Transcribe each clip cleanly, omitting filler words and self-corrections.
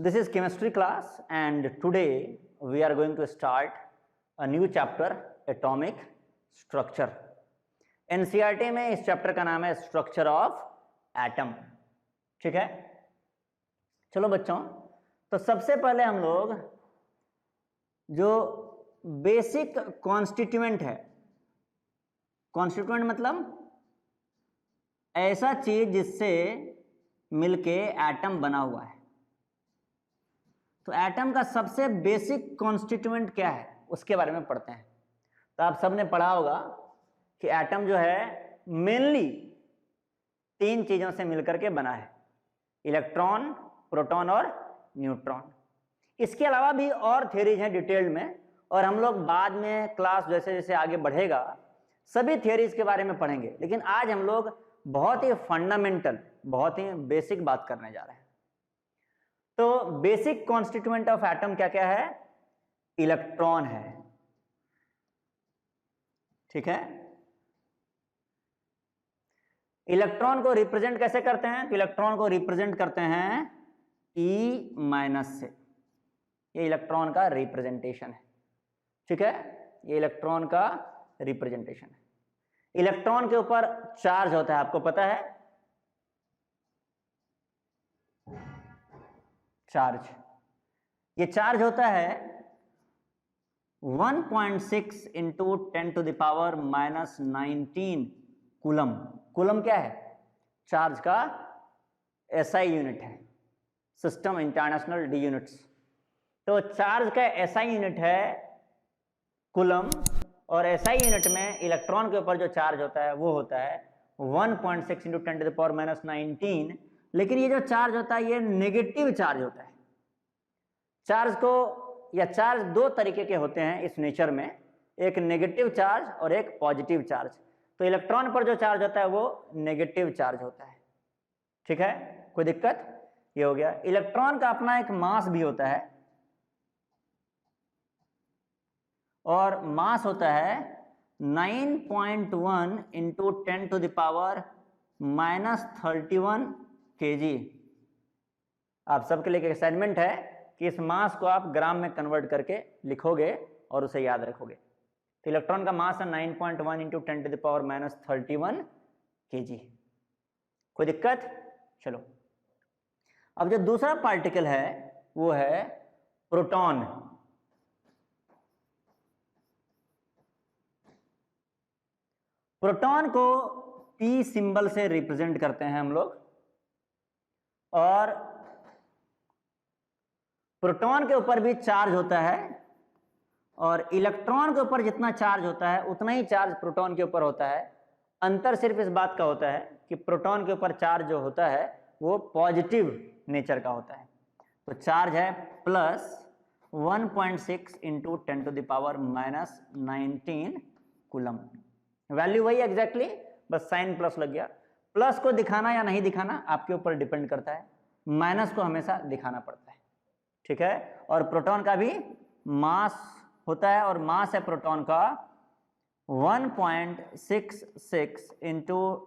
This is chemistry class, and today we are going to start a new chapter, atomic structure. NCERT में इस chapter का नाम है structure of atom. ठीक है, चलो बच्चों, तो सबसे पहले हम लोग जो बेसिक कॉन्स्टिट्यूएंट है, कॉन्स्टिट्यूएंट मतलब ऐसा चीज जिससे मिलके एटम बना हुआ है. तो एटम का सबसे बेसिक कॉन्स्टिट्यूएंट क्या है उसके बारे में पढ़ते हैं. तो आप सबने पढ़ा होगा कि एटम जो है मेनली तीन चीजों से मिलकर के बना है, इलेक्ट्रॉन, प्रोटॉन और न्यूट्रॉन. इसके अलावा भी और थ्योरीज हैं डिटेल्ड में, और हम लोग बाद में क्लास जैसे जैसे आगे बढ़ेगा सभी थ्योरीज के बारे में पढ़ेंगे. लेकिन आज हम लोग बहुत ही फंडामेंटल, बहुत ही बेसिक बात करने जा रहे हैं. तो बेसिक कॉन्स्टिट्यूएंट ऑफ एटम क्या क्या है? इलेक्ट्रॉन है. ठीक है, इलेक्ट्रॉन को रिप्रेजेंट कैसे करते हैं? तो इलेक्ट्रॉन को रिप्रेजेंट करते हैं E माइनस से. ये इलेक्ट्रॉन का रिप्रेजेंटेशन है. ठीक है, ये इलेक्ट्रॉन का रिप्रेजेंटेशन है. इलेक्ट्रॉन के ऊपर चार्ज होता है, आपको पता है, चार्ज. ये चार्ज होता है 1.6 into 10 to the power minus 19 coulomb. Coulomb क्या है? चार्ज का SI यूनिट है, सिस्टम इंटरनेशनल डी यूनिट्स. तो चार्ज का SI यूनिट है कूलम, और SI यूनिट में इलेक्ट्रॉन के ऊपर जो चार्ज होता है वो होता है 1.6 into 10 to the power minus 19. लेकिन ये जो चार्ज होता है ये नेगेटिव चार्ज होता है. चार्ज को, या चार्ज दो तरीके के होते हैं इस नेचर में, एक नेगेटिव चार्ज और एक पॉजिटिव चार्ज. तो इलेक्ट्रॉन पर जो चार्ज होता है वो नेगेटिव चार्ज होता है. ठीक है, कोई दिक्कत? ये हो गया. इलेक्ट्रॉन का अपना एक मास भी होता है, और मास होता है 9.1 into 10 to the power minus 31 kg. आप सबके लिए एक असाइनमेंट है कि इस मास को आप ग्राम में कन्वर्ट करके लिखोगे और उसे याद रखोगे. तो इलेक्ट्रॉन का मास है 9.1 into 10 to the power minus 31 kg. कोई दिक्कत? चलो, अब जो दूसरा पार्टिकल है वो है प्रोटॉन. प्रोटॉन को P सिंबल से रिप्रेजेंट करते हैं हम लोग, और प्रोटॉन के ऊपर भी चार्ज होता है, और इलेक्ट्रॉन के ऊपर जितना चार्ज होता है उतना ही चार्ज प्रोटॉन के ऊपर होता है. अंतर सिर्फ इस बात का होता है कि प्रोटॉन के ऊपर चार्ज जो होता है वो पॉजिटिव नेचर का होता है. तो चार्ज है plus 1.6 into 10 to the power minus 19 coulomb. Value वही एग्जैक्टली, बस साइन प्लस लग गया. प्लस को दिखाना या नहीं दिखाना आपके ऊपर डिपेंड करता है, माइनस को हमेशा दिखाना पड़ता है. ठीक है, और प्रोटॉन का भी मास होता है, और मास है प्रोटॉन का 1.67 into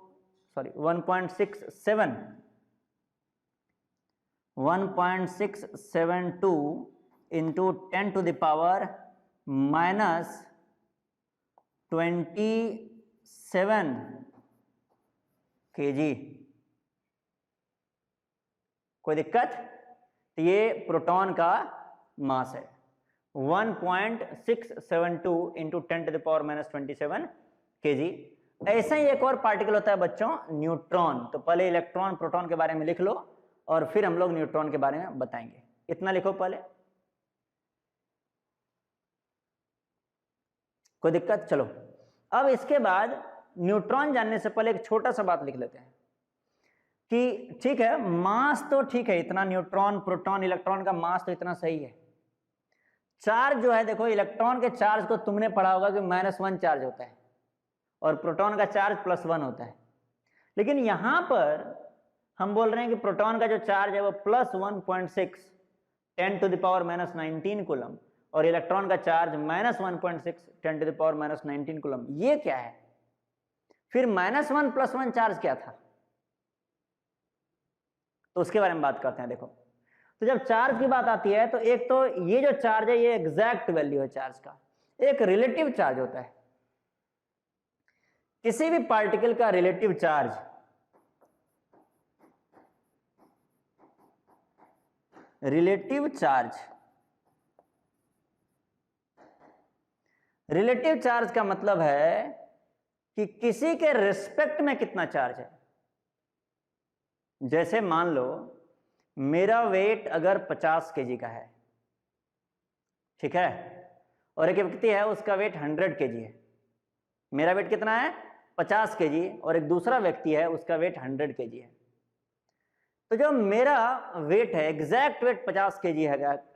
1.672 into 10 to the power minus 27 kg. कोई दिक्कत? तो ये प्रोटॉन का मास है 1.672 into 10 to the power minus 27 kg. ऐसा ही एक और पार्टिकल होता है बच्चों, न्यूट्रॉन. तो पहले इलेक्ट्रॉन प्रोटॉन के बारे में लिख लो, और फिर हम लोग न्यूट्रॉन के बारे में बताएंगे. इतना लिखो पहले. कोई दिक्कत? चलो, अब इसके बाद न्यूट्रॉन जानने से पहले एक छोटा सा बात लिख लेते हैं कि ठीक है, मास तो ठीक है, इतना न्यूट्रॉन, प्रोटॉन, इलेक्ट्रॉन का मास तो इतना सही है. चार्ज जो है, देखो, इलेक्ट्रॉन के चार्ज को तुमने पढ़ा होगा कि -1 चार्ज होता है, और प्रोटॉन का चार्ज +1 होता है. लेकिन यहां पर हम बोल रहे हैं कि प्रोटॉन का जो चार्ज है वो plus 1.6 10 to the power minus 19 coulomb, और इलेक्ट्रॉन का charge -1.6 10 to the power minus 19 coulomb. ये क्या है? फिर -1 + 1 चार्ज क्या था? तो उसके बारे में बात करते हैं. देखो, तो जब चार्ज की बात आती है तो एक तो ये जो चार्ज है ये एग्जैक्ट वैल्यू है चार्ज का, एक रिलेटिव चार्ज होता है। किसी भी पार्टिकल का रिलेटिव चार्ज रिलेटिव चार्ज का मतलब है कि किसी के रिस्पेक्ट में कितना चार्ज है। जैसे मान लो मेरा वेट अगर 50 केजी का है, ठीक है, और एक व्यक्ति है उसका वेट 100 केजी है। मेरा वेट कितना है 50 केजी और एक दूसरा व्यक्ति है उसका वेट 100 केजी है। तो जो मेरा वेट है एग्जैक्ट वेट 50 केजी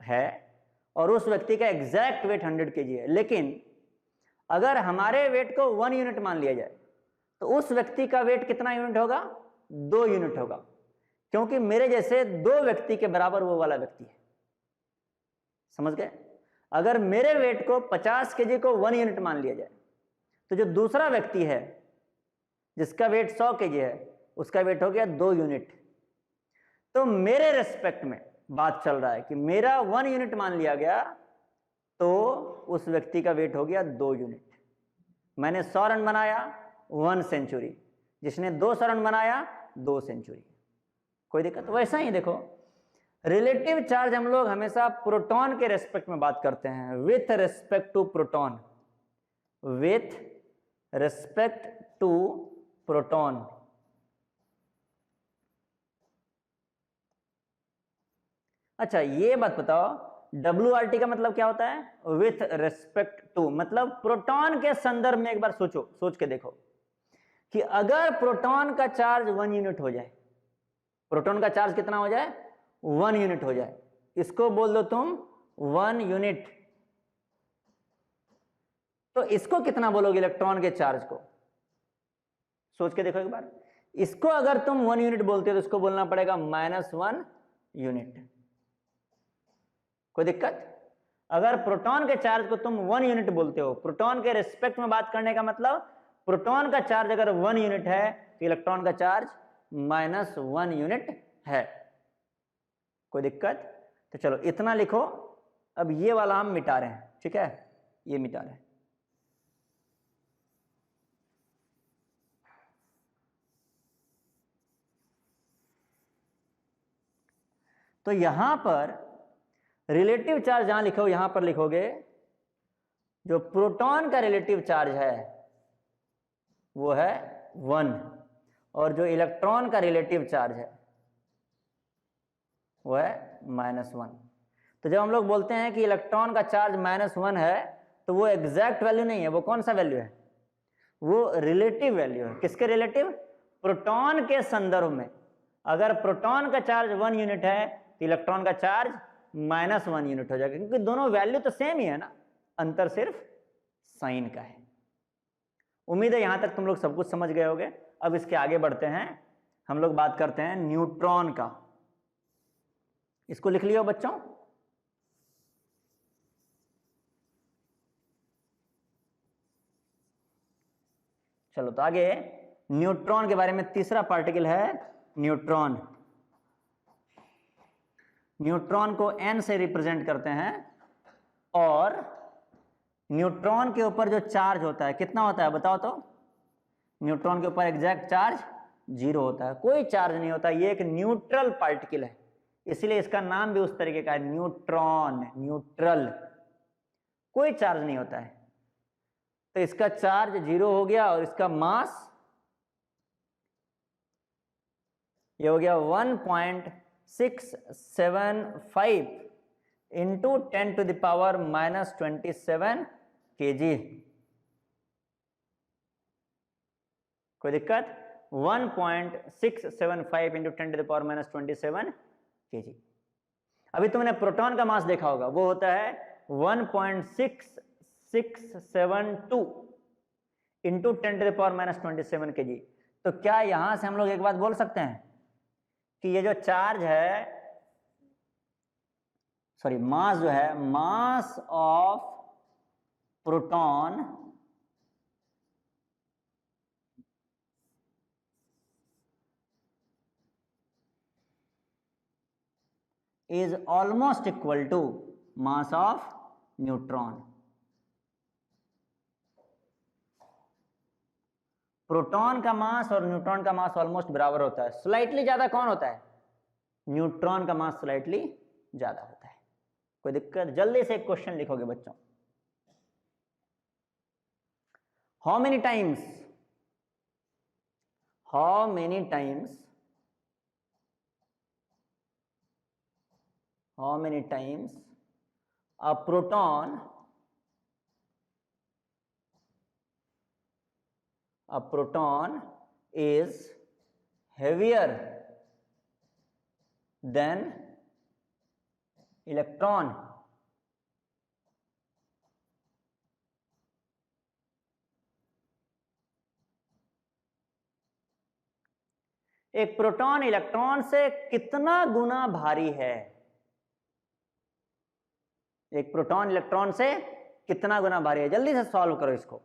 है और उस व्यक्ति का एग्जैक्ट वेट 100 केजी है, लेकिन अगर हमारे वेट को 1 यूनिट मान लिया जाए तो उस व्यक्ति का वेट कितना यूनिट होगा, 2 यूनिट होगा, क्योंकि मेरे जैसे 2 व्यक्ति के बराबर वो वाला व्यक्ति है। समझ गए? अगर मेरे वेट को 50 केजी को 1 यूनिट मान लिया जाए तो जो दूसरा व्यक्ति है जिसका वेट 100 केजी है उसका वेट हो गया 2 यूनिट। तो मेरे रेस्पेक्ट में बात चल रहा है कि मेरा 1 यूनिट मान लिया गया तो उस व्यक्ति का वेट हो गया 2 यूनिट। मैंने 100 रन बनाया 1 सेंचुरी, जिसने 200 रन बनाया 2 सेंचुरी। कोई दिक्कत? वैसा ही देखो रिलेटिव चार्ज हम लोग हमेशा प्रोटॉन के रेस्पेक्ट में बात करते हैं, with respect to proton, with respect to proton. अच्छा ये बात बताओ WRT का मतलब क्या होता है? विथ रेस्पेक्ट टू, मतलब प्रोटॉन के संदर्भ में एक बार सोच के देखो कि अगर प्रोटॉन का चार्ज 1 यूनिट हो जाए, प्रोटॉन का चार्ज कितना हो जाए 1 यूनिट हो जाए, इसको बोल दो तुम 1 यूनिट, तो इसको कितना बोलोगे इलेक्ट्रॉन के चार्ज को? सोच के देखो एक बार। इसको अगर तुम 1 यूनिट बोलते हो तो इसको बोलना पड़ेगा -1 यूनिट। कोई दिक्कत? अगर प्रोटॉन के चार्ज को तुम 1 यूनिट बोलते हो, प्रोटॉन के रिस्पेक्ट में बात करने का मतलब प्रोटॉन का चार्ज अगर 1 यूनिट है तो इलेक्ट्रॉन का चार्ज -1 यूनिट है। कोई दिक्कत? तो चलो इतना लिखो। अब ये वाला हम मिटा रहे हैं, ठीक है, ये मिटा रहे हैं। तो यहां पर रिलेटिव चार्ज जहां लिखो यहां पर लिखोगे जो प्रोटॉन का रिलेटिव चार्ज है वो है 1 और जो इलेक्ट्रॉन का रिलेटिव चार्ज है वो है -1। तो जब हम लोग बोलते हैं कि इलेक्ट्रॉन का चार्ज -1 है तो वो एग्जैक्ट वैल्यू नहीं है, वो कौन सा वैल्यू है? वो रिलेटिव वैल्यू है। किसके रिलेटिव? प्रोटॉन के संदर्भ में। अगर प्रोटॉन का चार्ज 1 यूनिट है तो इलेक्ट्रॉन का चार्ज -1 यूनिट हो जाएगा, क्योंकि दोनों वैल्यू तो सेम ही है ना, अंतर सिर्फ साइन का है। उम्मीद है यहां तक तुम लोग सब कुछ समझ गए होगे। अब इसके आगे बढ़ते हैं, हम लोग बात करते हैं न्यूट्रॉन का। इसको लिख लियो बच्चों। चलो तो आगे न्यूट्रॉन के बारे में तीसरा पार्टिकल है न्यूट्रॉन। न्यूट्रॉन को n से रिप्रेजेंट करते हैं और न्यूट्रॉन के ऊपर जो चार्ज होता है कितना होता है बताओ तो? न्यूट्रॉन के ऊपर एग्जैक्ट चार्ज 0 होता है, कोई चार्ज नहीं होता। ये एक न्यूट्रल पार्टिकल है, इसलिए इसका नाम भी उस तरीके का है, न्यूट्रॉन, न्यूट्रल, कोई चार्ज नहीं होता है। तो इसका चार्ज 0 हो गया और इसका मास ये हो गया 1.675 इंटू 10⁻⁻27 kg। कोई दिक्कत? 1.675 इंटू 10⁻⁻27 kg। अभी तुमने प्रोटॉन का मास देखा होगा, वो होता है 1.6672 इंटू 10⁻⁻27 kg। तो क्या यहां से हम लोग एक बात बोल सकते हैं कि ये जो चार्ज है, सॉरी मास जो है, mass of proton is almost equal to mass of neutron. Proton का मास और न्यूट्रॉन का मास ऑलमोस्ट बराबर होता है, स्लाइटली ज्यादा कौन होता है? न्यूट्रॉन का मास स्लाइटली ज्यादा होता है। कोई दिक्कत? जल्दी से एक क्वेश्चन लिखोगे बच्चों। How many times a proton is heavier than electron? एक प्रोटॉन इलेक्ट्रॉन से कितना गुना भारी है? एक प्रोटॉन इलेक्ट्रॉन से कितना गुना भारी है? जल्दी से सॉल्व करो इसको।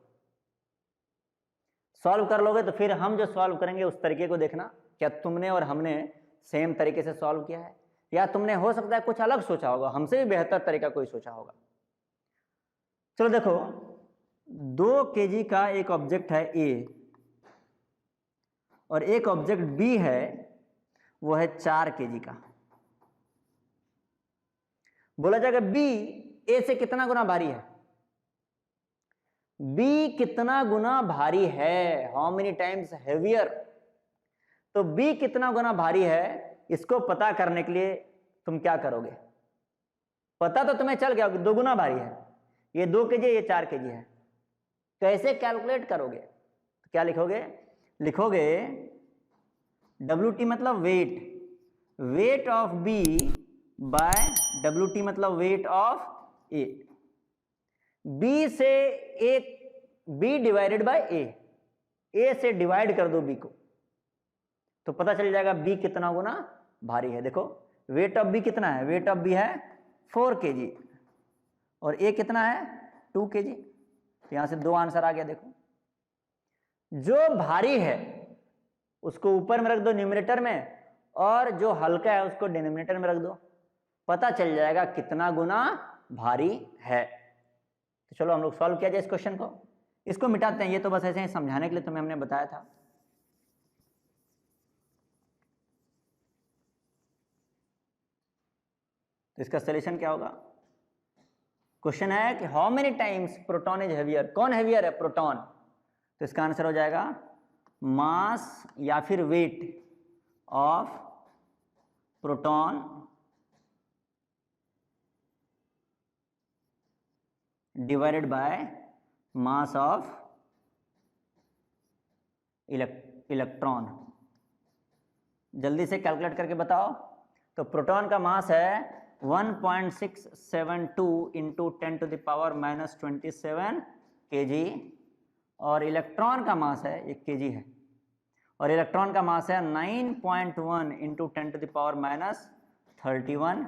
सॉल्व कर लोगे तो फिर हम जो सॉल्व करेंगे उस तरीके को देखना, क्या तुमने और हमने सेम तरीके से सॉल्व किया है, या तुमने हो सकता है कुछ अलग सोचा होगा, हमसे भी बेहतर तरीका कोई सोचा होगा। चलो देखो, 2 kg का एक ऑब्जेक्ट है ए और एक ऑब्जेक्ट बी है, वो है 4 kg का। बोला जाएगा बी ए से कितना गुना भारी है? बी कितना गुना भारी है? How many times heavier? तो बी कितना गुना भारी है, इसको पता करने के लिए तुम क्या करोगे? पता तो तुम्हें चल गया 2 गुना भारी है, ये 2 kg ये 4 kg है। कैसे कैलकुलेट करोगे? तो क्या लिखोगे? लिखोगे WT मतलब weight of b by WT मतलब वेट ऑफ ए। बी से एक बी डिवाइडेड बाय ए से डिवाइड कर दो बी को, तो पता चल जाएगा बी कितना गुना भारी है। देखो वेट ऑफ बी कितना है? वेट ऑफ बी है 4 kg और ए कितना है? 2 kg। तो यहां से 2 आंसर आ गया। देखो जो भारी है उसको ऊपर में रख दो न्यूमरेटर में, और जो हल्का है उसको डिनोमिनेटर में रख दो, पता चल जाएगा कितना गुना भारी है। तो चलो हम लोग सॉल्व किया जाए इस क्वेश्चन को। इसको मिटाते हैं, ये तो बस ऐसे ही समझाने के लिए तुम्हें हमने बताया था। तो इसका सॉल्यूशन क्या होगा? क्वेश्चन है कि how many times proton is heavier. कौन हेवियर है? प्रोटॉन। तो इसका आंसर हो जाएगा मास या फिर weight of proton divided by mass of electron. जल्दी से कैलकुलेट करके बताओ। तो प्रोटॉन का मास है 1.672 into 10 to the power -27 kg, और इलेक्ट्रॉन का मास है, एक kg है, और इलेक्ट्रॉन का मास है 9.1 into 10 to the power -31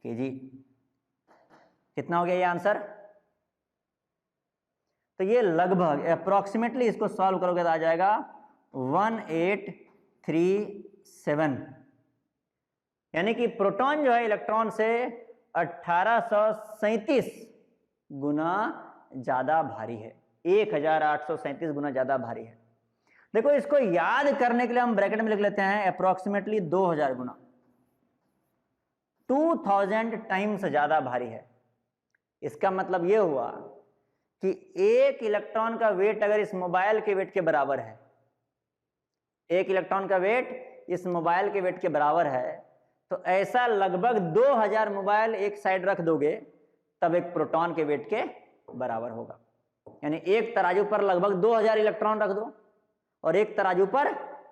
kg। कितना हो गया ये आंसर? तो ये लगभग अप्रोक्सीमेटली इसको सॉल्व करोगे तो आ जाएगा 1837, यानी कि प्रोटॉन जो है इलेक्ट्रॉन से 1837 गुना ज्यादा भारी है, 1837 गुना ज्यादा भारी है। देखो इसको याद करने के लिए हम ब्रैकेट में लिख लेते हैं अप्रोक्सीमेटली 2000 गुना, 2000 टाइम्स ज्यादा भारी है। इसका मतलब यह हुआ कि एक इलेक्ट्रॉन का वेट अगर इस मोबाइल के वेट के बराबर है, एक इलेक्ट्रॉन का वेट इस मोबाइल के वेट के बराबर है, तो ऐसा लगभग 2000 मोबाइल एक साइड रख दोगे तब एक प्रोटॉन के वेट के बराबर होगा। यानी एक तराजू पर लगभग 2000 इलेक्ट्रॉन रख दो और एक तराजू पर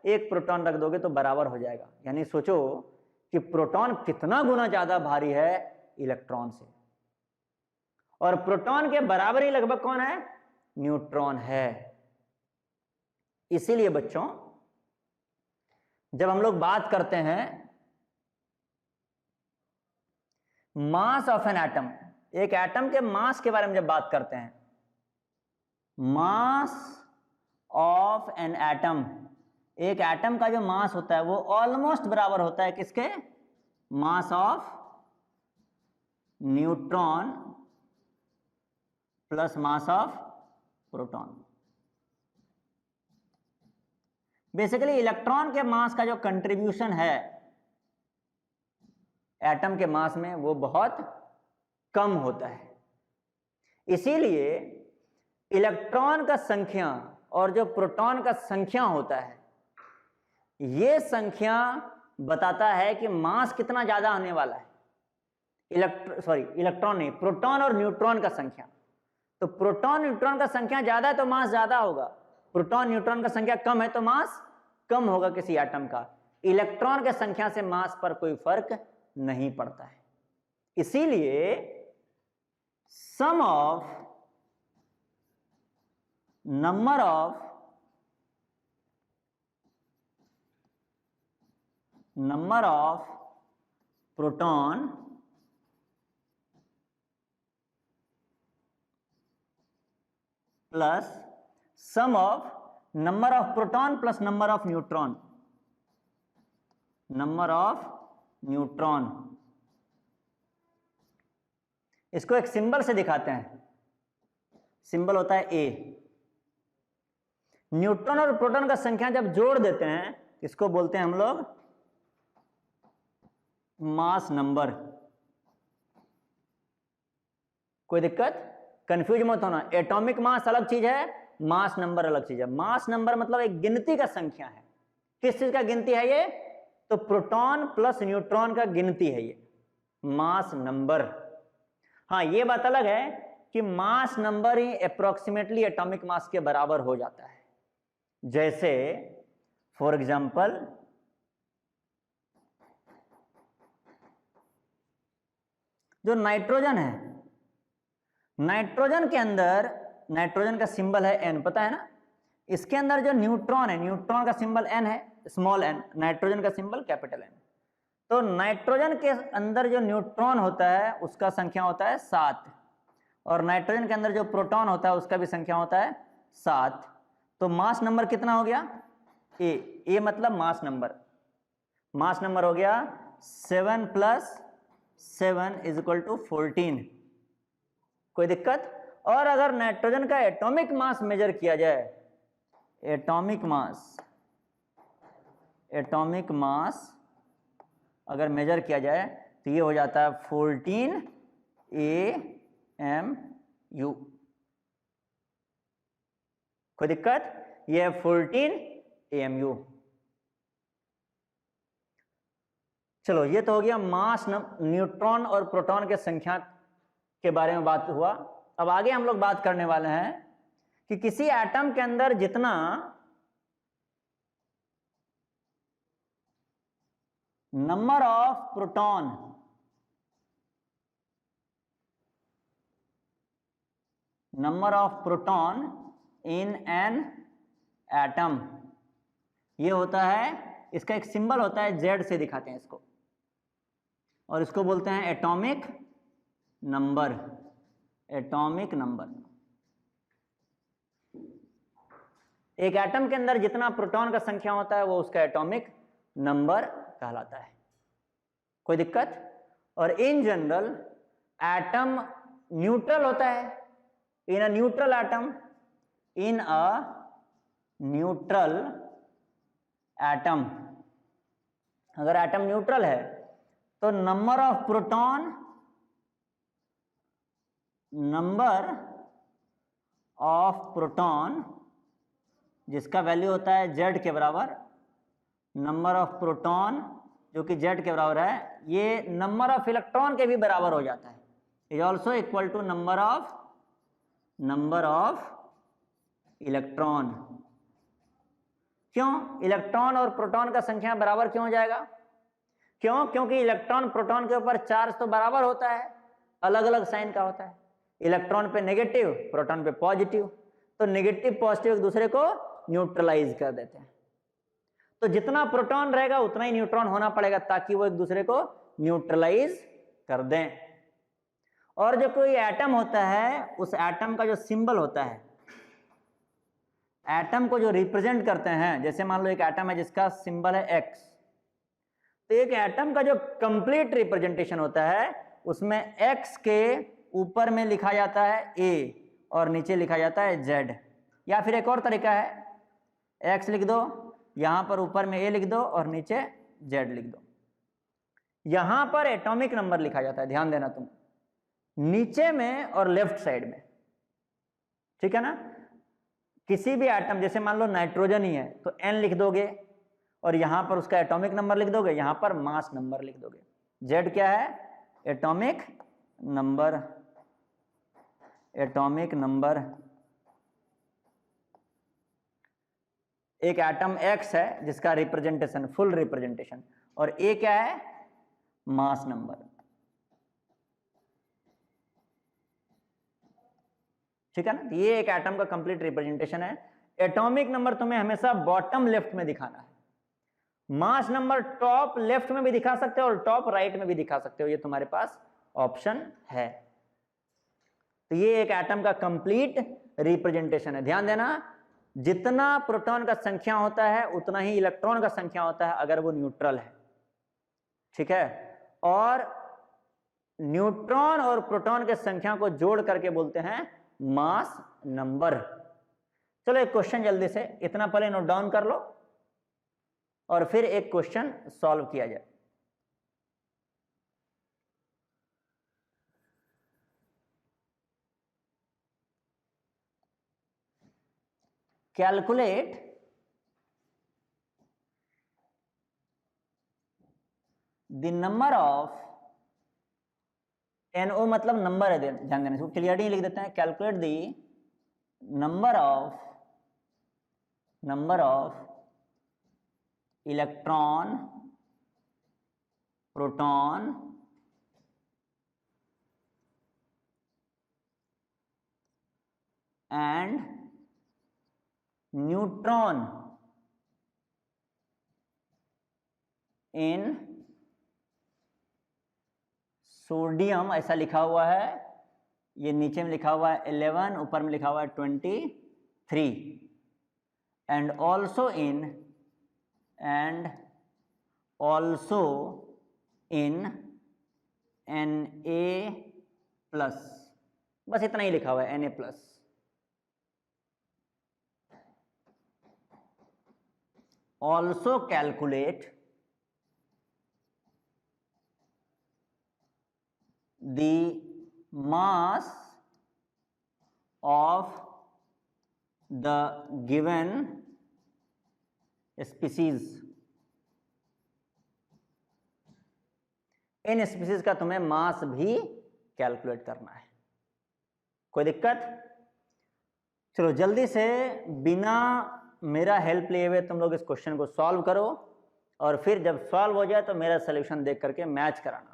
एक प्रोटॉन रख दोगे तो बराबर हो जाएगा। यानी सोचो कि प्रोटॉन कितना गुना ज्यादा भारी है इलेक्ट्रॉन से, और प्रोटॉन के बराबर ही लगभग कौन है? न्यूट्रॉन है। इसीलिए बच्चों जब हम लोग बात करते हैं मास ऑफ एन एटम, एक एटम के मास के बारे में जब बात करते हैं, मास ऑफ एन एटम, एक एटम का जो मास होता है वो ऑलमोस्ट बराबर होता है किसके? Mass of neutron plus mass of proton. Basically electron के मास का जो कंट्रीब्यूशन है एटम के मास में वो बहुत कम होता है, इसीलिए इलेक्ट्रॉन का संख्या और जो प्रोटॉन का संख्या होता है ये संख्या बताता है कि मास कितना ज्यादा आने वाला है। इलेक्ट्रॉन नहीं, प्रोटॉन और न्यूट्रॉन का संख्या। तो प्रोटॉन न्यूट्रॉन का संख्या ज्यादा है तो मास ज्यादा होगा, प्रोटॉन न्यूट्रॉन का संख्या कम है तो मास कम होगा किसी एटम का। इलेक्ट्रॉन के संख्या से मास पर कोई फर्क नहीं पड़ता है। इसीलिए sum of number of proton plus sum of number of proton plus number of neutron, number of neutron. इसको एक सिंबल से दिखाते हैं, सिंबल होता है ए। न्यूट्रॉन और प्रोटॉन का संख्या जब जोड़ देते हैं इसको बोलते हैं हम लोग मास नंबर। कोई दिक्कत? कंफ्यूज मत होना, एटॉमिक मास अलग चीज है, मास नंबर अलग चीज है। मास नंबर मतलब एक गिनती का संख्या है। किस चीज का गिनती है ये? तो प्रोटॉन प्लस न्यूट्रॉन का गिनती है ये मास नंबर। हाँ, ये बात अलग है कि मास नंबर ही अप्रोक्सीमेटली एटॉमिक मास के बराबर हो जाता है। जैसे फॉर एग्जांपल जो नाइट्रोजन है, नाइट्रोजन के अंदर, नाइट्रोजन का सिंबल है एन, पता है ना? इसके अंदर जो न्यूट्रॉन है, न्यूट्रॉन का सिंबल एन है, स्मॉल एन, नाइट्रोजन का सिंबल कैपिटल एन। तो नाइट्रोजन के अंदर जो न्यूट्रॉन होता है उसका संख्या होता है 7, और नाइट्रोजन के अंदर जो प्रोटॉन होता है उसका भी संख्या होता है 7। तो मास नंबर कितना हो गया? ए मतलब मास नंबर। मास नंबर हो गया 7 + 7 = 14। कोई दिक्कत? और अगर नाइट्रोजन का एटॉमिक मास मेजर किया जाए, एटॉमिक मास अगर मेजर किया जाए तो ये हो जाता है 14 AMU। कोई दिक्कत? ये है 14 AMU। चलो, ये तो हो गया मास न्यूट्रॉन और प्रोटॉन के संख्या के बारे में बात हुआ। अब आगे हम लोग बात करने वाले हैं कि किसी एटम के अंदर जितना number of proton in an atom, ये होता है, इसका एक सिंबल होता है, जेड से दिखाते हैं इसको, और इसको बोलते हैं एटॉमिक नंबर। Atomic number. एक एटम के अंदर जितना प्रोटॉन का संख्या होता है वो उसका एटॉमिक नंबर कहलाता है। कोई दिक्कत? और इन जनरल एटम न्यूट्रल होता है। In a neutral atom, in a neutral atom, अगर एटम न्यूट्रल है तो नंबर ऑफ प्रोटॉन जिसका वैल्यू होता है जेड के बराबर, नंबर ऑफ प्रोटॉन जो कि जेड के बराबर है, ये नंबर ऑफ इलेक्ट्रॉन के भी बराबर हो जाता है। Is also equal to number of electron. क्यों? इलेक्ट्रॉन और प्रोटॉन का संख्या बराबर क्यों हो जाएगा? क्यों? क्योंकि इलेक्ट्रॉन प्रोटॉन के ऊपर चार्ज तो बराबर होता है, अलग अलग साइन का होता है। इलेक्ट्रॉन पे नेगेटिव, प्रोटॉन पे पॉजिटिव, तो नेगेटिव पॉजिटिव एक दूसरे को न्यूट्रलाइज कर देते हैं। तो जितना प्रोटॉन रहेगा उतना ही न्यूट्रॉन होना पड़ेगा ताकि वो एक दूसरे को न्यूट्रलाइज कर दें। और जो कोई एटम होता है उस एटम का जो सिंबल होता है, एटम को जो रिप्रेजेंट करते हैं, जैसे मान लो एक एटम है जिसका सिंबल है X, तो एक एटम का जो कंप्लीट रिप्रेजेंटेशन होता है उसमें x के ऊपर में लिखा जाता है a और नीचे लिखा जाता है z, या फिर एक और तरीका है x लिख दो, यहां पर ऊपर में a लिख दो और नीचे z लिख दो। यहां पर एटॉमिक नंबर लिखा जाता है, ध्यान देना तुम, नीचे में और लेफ्ट साइड में, ठीक है ना। किसी भी एटम, जैसे मान लो नाइट्रोजन ही है तो n लिख दोगे और यहां पर उसका एटॉमिक नंबर लिख दोगे, यहां पर मास नंबर लिख दोगे। z क्या है? Atomic number, atomic number. एक एटम x है जिसका रिप्रेजेंटेशन, फुल रिप्रेजेंटेशन, और a क्या है? मास नंबर, ठीक है ना। ये एक एटम का कंप्लीट रिप्रेजेंटेशन है। एटॉमिक नंबर तुम्हें हमेशा बॉटम लेफ्ट में दिखाना है। मास नंबर टॉप लेफ्ट में भी दिखा सकते हो और टॉप राइट में भी दिखा सकते हो, ये तुम्हारे पास ऑप्शन है। तो ये एक एटम का कंप्लीट रिप्रेजेंटेशन है। ध्यान देना, जितना प्रोटॉन का संख्या होता है उतना ही इलेक्ट्रॉन का संख्या होता है अगर वो न्यूट्रल है, ठीक है। और न्यूट्रॉन और प्रोटॉन के संख्या को जोड़ करके बोलते हैं मास नंबर। चलो एक क्वेश्चन जल्दी से, इतना पहले नोट डाउन कर लो और फिर एक क्वेश्चन सॉल्व किया जाए। Calculate the number of, NO मतलब नंबर है, ध्यान देना, इसको क्लियरली लिख देते हैं। Calculate the number of electron, proton and neutron in sodium, ऐसा लिखा हुआ है, ये नीचे में लिखा हुआ है 11, ऊपर में लिखा हुआ है 23, एंड ऑल्सो इन Na+, बस इतना ही लिखा हुआ है, Na+। Also calculate the mass of the given species। In species का तुम्हें मास भी कैलकुलेट करना है। कोई दिक्कत? चलो जल्दी से बिना मेरा हेल्प लिए हुए तुम लोग इस क्वेश्चन को सॉल्व करो और फिर जब सॉल्व हो जाए तो मेरा सोल्यूशन देख करके मैच कराना।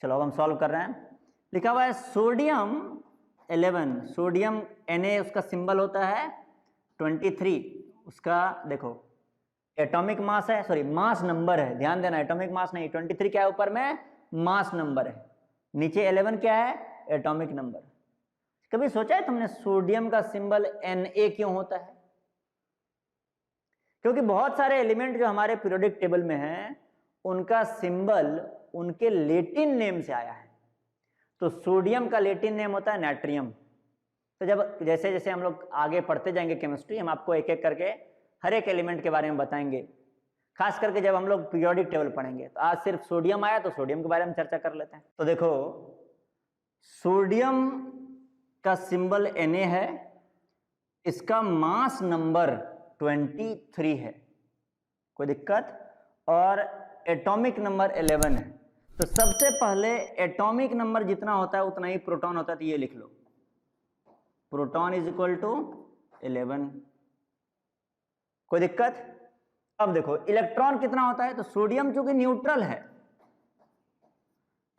चलो अब हम सॉल्व कर रहे हैं। लिखा हुआ है सोडियम 11, सोडियम Na उसका सिंबल होता है 23, उसका देखो एटॉमिक मास है, सॉरी मास नंबर है, ध्यान देना, एटॉमिक मास नहीं, 23 क्या है ऊपर में? मास नंबर है, नीचे 11 क्या है? Atomic number. कभी सोचा है तुमने सोडियम का सिंबल Na क्यों होता है? क्योंकि बहुत सारे एलिमेंट जो हमारे पीरियोडिक टेबल में हैं उनका सिंबल उनके लेटिन नेम से आया है। तो सोडियम का लेटिन नेम होता है नाइट्रियम। तो जब जैसे जैसे हम लोग आगे पढ़ते जाएंगे केमिस्ट्री, हम आपको एक एक करके हर एक एलिमेंट के बारे में बताएंगे, खास करके जब हम लोग पीरियोडिक टेबल पढ़ेंगे। तो आज सिर्फ सोडियम आया तो सोडियम के बारे में चर्चा कर लेते हैं। तो देखो सोडियम का सिंबल Na है, इसका मास नंबर 23 है, कोई दिक्कत? और एटॉमिक नंबर 11 है। तो सबसे पहले एटॉमिक नंबर जितना होता है उतना ही प्रोटॉन होता है, तो ये लिख लो, प्रोटॉन इज इक्वल टू 11। कोई दिक्कत? अब देखो इलेक्ट्रॉन कितना होता है, तो सोडियम चूंकि न्यूट्रल है,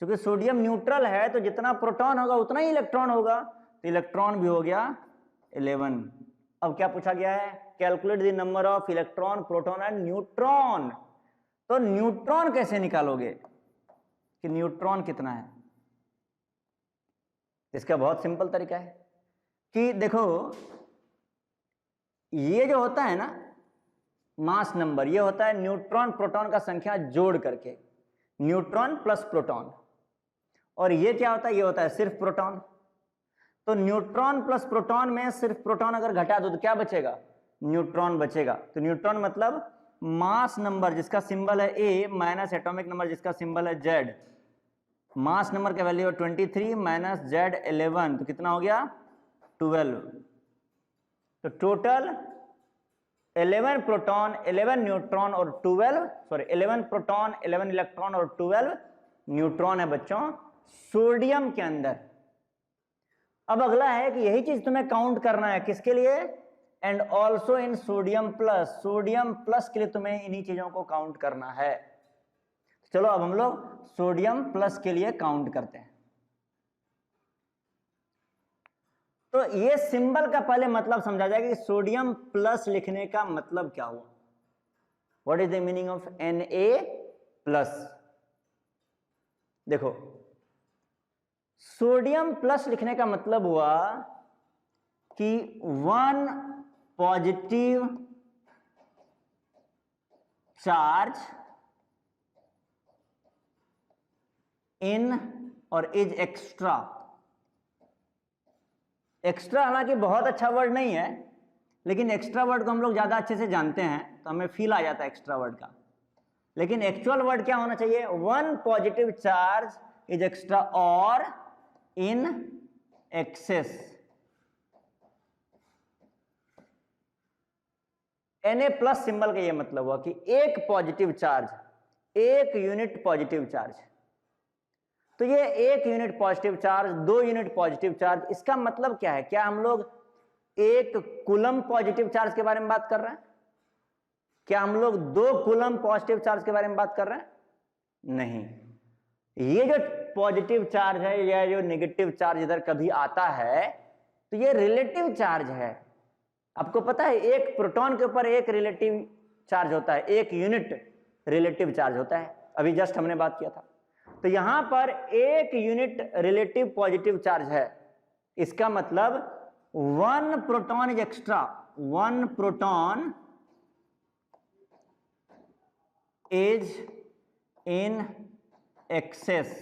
चूंकि सोडियम न्यूट्रल है तो जितना प्रोटॉन होगा उतना ही इलेक्ट्रॉन होगा, तो इलेक्ट्रॉन भी हो गया 11। अब क्या पूछा गया है? Calculate the number of electron, proton and neutron. तो न्यूट्रॉन कैसे निकालोगे कि न्यूट्रॉन कितना है? इसका बहुत सिंपल तरीका है कि देखो ये जो होता है ना मास नंबर, ये होता है न्यूट्रॉन प्रोटॉन का संख्या जोड़ करके। न्यूट्रॉन प्लस प्रोटॉन, और ये क्या होता है, ये होता है सिर्फ प्रोटॉन। तो न्यूट्रॉन प्लस प्रोटॉन में सिर्फ प्रोटॉन अगर घटा दो तो क्या बचेगा, न्यूट्रॉन बचेगा। तो न्यूट्रॉन मतलब मास नंबर जिसका सिंबल है A माइनस एटॉमिक नंबर जिसका सिंबल है Z। मास नंबर का वैल्यू है 23 माइनस Z 11, तो कितना हो गया 12। तो टोटल 11 प्रोटॉन 11 न्यूट्रॉन और 11 प्रोटॉन 11 इलेक्ट्रॉन और 12 न्यूट्रॉन है बच्चों सोडियम के अंदर। अब अगला है कि यही चीज तुम्हें काउंट करना है किसके लिए, and also in sodium plus के लिए तुम्हें इन्हीं चीजों को काउंट करना है। चलो अब हम लोग सोडियम प्लस के लिए काउंट करते हैं। तो ये सिंबल का पहले मतलब समझा जाएगा कि सोडियम प्लस लिखने का मतलब क्या हुआ, what is the meaning of Na+। देखो सोडियम प्लस लिखने का मतलब हुआ कि 1 पॉजिटिव चार्ज इन और इज एक्स्ट्रा। एक्स्ट्रा हालांकि बहुत अच्छा वर्ड नहीं है, लेकिन एक्स्ट्रा वर्ड को हम लोग ज्यादा अच्छे से जानते हैं तो हमें फील आ जाता है एक्स्ट्रा वर्ड का। लेकिन एक्चुअल वर्ड क्या होना चाहिए, 1 पॉजिटिव चार्ज इज एक्स्ट्रा और इन एक्सेस। Na+ सिंबल का ये मतलब हुआ कि एक पॉजिटिव चार्ज, एक यूनिट पॉजिटिव चार्ज। तो ये 1 unit positive charge, 2 unit positive charge, इसका मतलब क्या है, क्या हम लोग 1 कूलम पॉजिटिव चार्ज के बारे में बात कर रहे हैं, क्या हम लोग 2 कूलम पॉजिटिव चार्ज के बारे में बात कर रहे हैं, नहीं। ये जो पॉजिटिव चार्ज है या जो नेगेटिव चार्ज इधर कभी आता है तो ये रिलेटिव चार्ज है। आपको पता है एक प्रोटॉन के ऊपर एक रिलेटिव चार्ज होता है, 1 यूनिट रिलेटिव चार्ज होता है, अभी जस्ट हमने बात किया था। तो यहां पर 1 यूनिट रिलेटिव पॉजिटिव चार्ज है, इसका मतलब 1 proton is extra, 1 proton is in excess,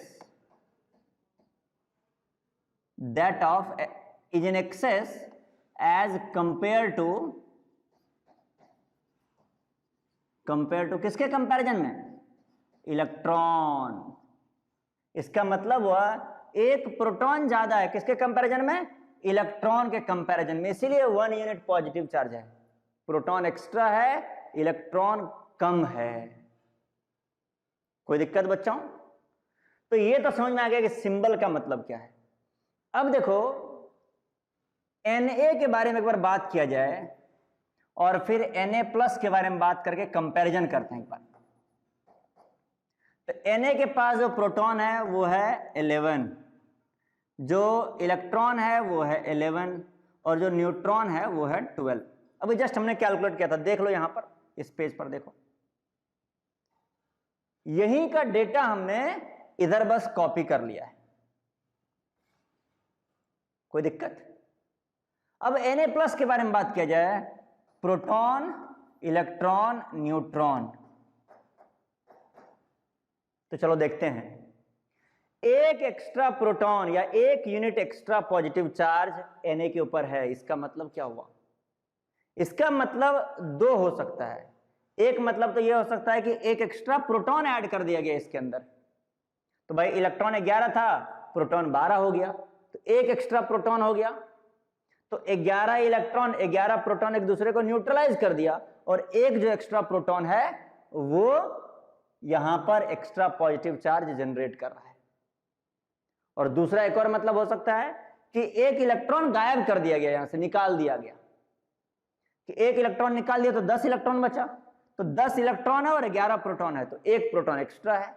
that of is in excess as compared to किसके कंपैरिजन में, इलेक्ट्रॉन। इसका मतलब हुआ एक प्रोटॉन ज्यादा है किसके कंपैरिजन में, इलेक्ट्रॉन के कंपैरिजन में, इसीलिए 1 यूनिट पॉजिटिव चार्ज है। प्रोटॉन एक्स्ट्रा है, इलेक्ट्रॉन कम है। कोई दिक्कत बच्चों? तो ये तो समझ में आ गया कि सिंबल का मतलब क्या है। अब देखो Na के बारे में एक बार बात किया जाए और फिर Na+ के बारे में बात करके कंपैरिजन करते हैं एक बार। तो Na के पास जो प्रोटॉन है वो है 11, जो इलेक्ट्रॉन है वो है 11 और जो न्यूट्रॉन है वो है 12। अभी जस्ट हमने कैलकुलेट किया था, देख लो यहां पर इस पेज पर देखो, यहीं का डेटा हमने इधर बस कॉपी कर लिया है। कोई दिक्कत? अब Na+ के बारे में बात किया जाए, प्रोटॉन इलेक्ट्रॉन न्यूट्रॉन। तो चलो देखते हैं, एक एक्स्ट्रा प्रोटॉन या 1 unit extra positive charge Na के ऊपर है, इसका मतलब क्या हुआ? इसका मतलब 2 हो सकता है। एक मतलब तो यह हो सकता है कि एक एक्स्ट्रा प्रोटॉन ऐड कर दिया गया इसके अंदर, तो भाई इलेक्ट्रॉन 11 था, प्रोटॉन 12 हो गया, तो एक एक्स्ट्रा प्रोटॉन हो गया। तो 11 इलेक्ट्रॉन 11 प्रोटॉन एक दूसरे को न्यूट्रलाइज कर दिया और एक जो एक्स्ट्रा प्रोटॉन है वो यहां पर एक्स्ट्रा पॉजिटिव चार्ज जनरेट कर रहा है। और दूसरा एक और मतलब हो सकता है कि एक इलेक्ट्रॉन गायब कर दिया गया, यहां से निकाल दिया गया, कि एक इलेक्ट्रॉन निकाल दिया तो 10 इलेक्ट्रॉन बचा, तो 10 इलेक्ट्रॉन है और 11 प्रोटॉन है, तो एक प्रोटॉन एक्स्ट्रा है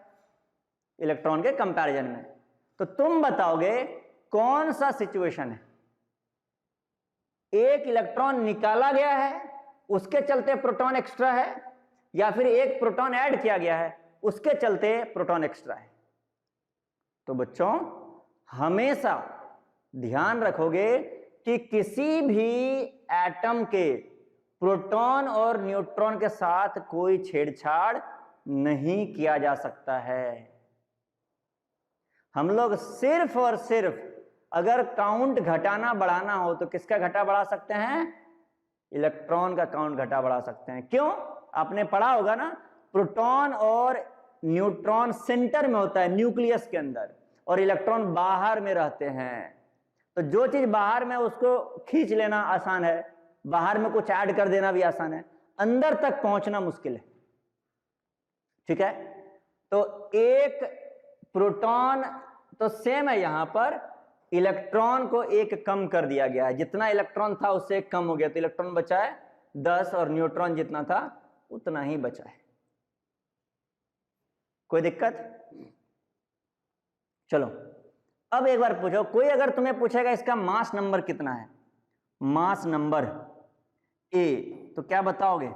इलेक्ट्रॉन के कंपैरिजन में। तो तुम बताओगे कौन सा सिचुएशन है, एक इलेक्ट्रॉन निकाला गया है उसके चलते प्रोटॉन एक्स्ट्रा है, या फिर एक प्रोटॉन ऐड किया गया है उसके चलते प्रोटॉन एक्स्ट्रा है? तो बच्चों हमेशा ध्यान रखोगे कि किसी भी एटम के प्रोटॉन और न्यूट्रॉन के साथ कोई छेड़छाड़ नहीं किया जा सकता है। हम लोग सिर्फ और सिर्फ अगर काउंट घटाना बढ़ाना हो तो किसका घटा बढ़ा सकते हैं? इलेक्ट्रॉन का काउंट घटा बढ़ा सकते हैं। क्यों? आपने पढ़ा होगा ना, प्रोटॉन और न्यूट्रॉन सेंटर में होता है, न्यूक्लियस के अंदर, और इलेक्ट्रॉन बाहर में रहते हैं। तो जो चीज बाहर में उसको खींच लेना आसान है, बाहर में कुछ ऐड कर देना भी आसान है, अंदर तक पहुंचना मुश्किल है। ठीक है, तो एक प्रोटॉन तो सेम है, यहां पर इलेक्ट्रॉन को एक कम कर दिया गया है, जितना इलेक्ट्रॉन था उससे एक कम हो गया, तो इलेक्ट्रॉन बचा है 10 और न्यूट्रॉन जितना था उतना ही बचा है। कोई दिक्कत? चलो अब एक बार पूछो, कोई अगर तुम्हें पूछेगा इसका मास नंबर कितना है, मास नंबर ए, तो क्या बताओगे?